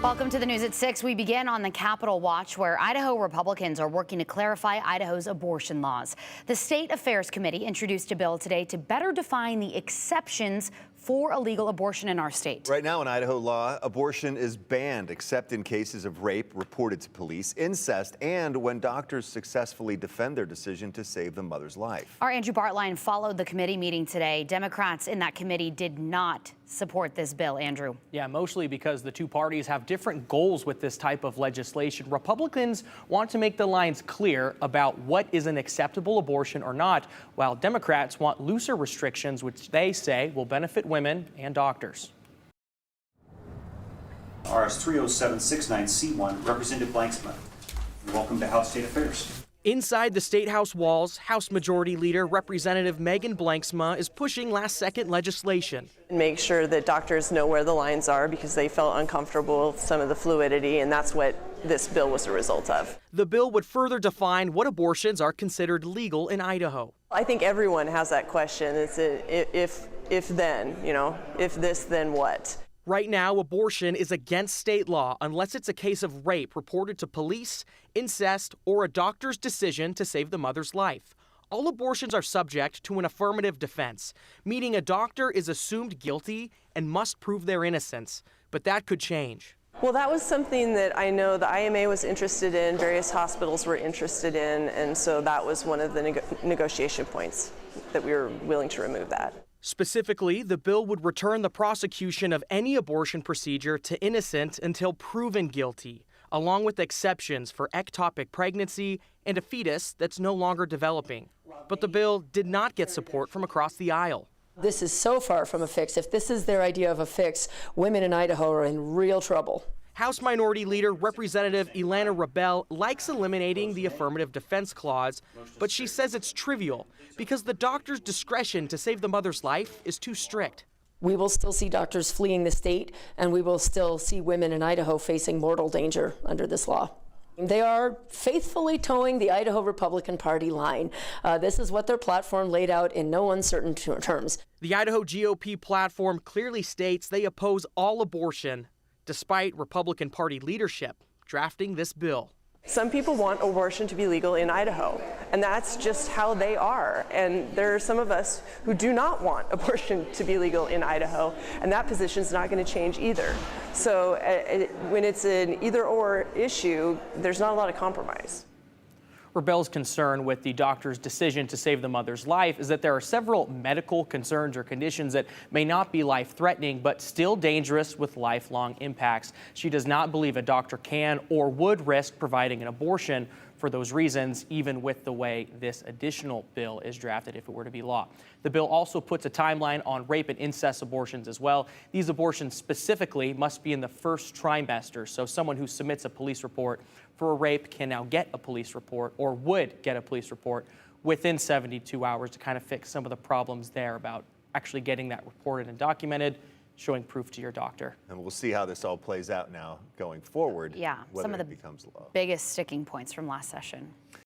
Welcome to the news at 6. We begin on the Capitol Watch, where Idaho Republicans are working to clarify Idaho's abortion laws. The State Affairs Committee introduced a bill today to better define the exceptions for illegal abortion in our state. Right now in Idaho law, abortion is banned except in cases of rape reported to police, incest, and when doctors successfully defend their decision to save the mother's life. Our Andrew Bartline followed the committee meeting today. Democrats in that committee did not support this bill. Andrew. Yeah, mostly because the two parties have different goals with this type of legislation. Republicans want to make the lines clear about what is an acceptable abortion or not, while Democrats want looser restrictions, which they say will benefit women and doctors. RS 30769C1, Representative Blanksma. Welcome to House State Affairs. Inside the State House walls, House Majority Leader Representative Megan Blanksma is pushing last-second legislation. Make sure that doctors know where the lines are because they felt uncomfortable with some of the fluidity, and that's what this bill was a result of. The bill would further define what abortions are considered legal in Idaho. I think everyone has that question. It's if then, if this, then what? Right now, abortion is against state law unless it's a case of rape reported to police, incest, or a doctor's decision to save the mother's life. All abortions are subject to an affirmative defense, meaning a doctor is assumed guilty and must prove their innocence. But that could change. Well, that was something that I know the IMA was interested in, various hospitals were interested in, and so that was one of the negotiation points that we were willing to remove that. Specifically, the bill would return the prosecution of any abortion procedure to innocent until proven guilty, along with exceptions for ectopic pregnancy and a fetus that's no longer developing. But the bill did not get support from across the aisle. This is so far from a fix. If this is their idea of a fix, women in Idaho are in real trouble. House Minority Leader Representative Ilana Rebel likes eliminating the affirmative defense clause, but she says it's trivial because the doctor's discretion to save the mother's life is too strict. We will still see doctors fleeing the state, and we will still see women in Idaho facing mortal danger under this law. They are faithfully towing the Idaho Republican Party line. This is what their platform laid out in no uncertain terms. The Idaho GOP platform clearly states they oppose all abortion, despite Republican Party leadership drafting this bill. Some people want abortion to be legal in Idaho, and that's just how they are. And there are some of us who do not want abortion to be legal in Idaho, and that position is not going to change either. So when it's an either-or issue, there's not a lot of compromise. Rebel's concern with the doctor's decision to save the mother's life is that there are several medical concerns or conditions that may not be life-threatening but still dangerous with lifelong impacts. She does not believe a doctor can or would risk providing an abortion for those reasons, even with the way this additional bill is drafted if it were to be law. The bill also puts a timeline on rape and incest abortions as well. These abortions specifically must be in the first trimester, so someone who submits a police report for a rape can now get a police report or would get a police report within 72 hours to kind of fix some of the problems there about actually getting that reported and documented, showing proof to your doctor. And we'll see how this all plays out now going forward. Yeah, whether some of the it becomes law. biggest sticking points from last session.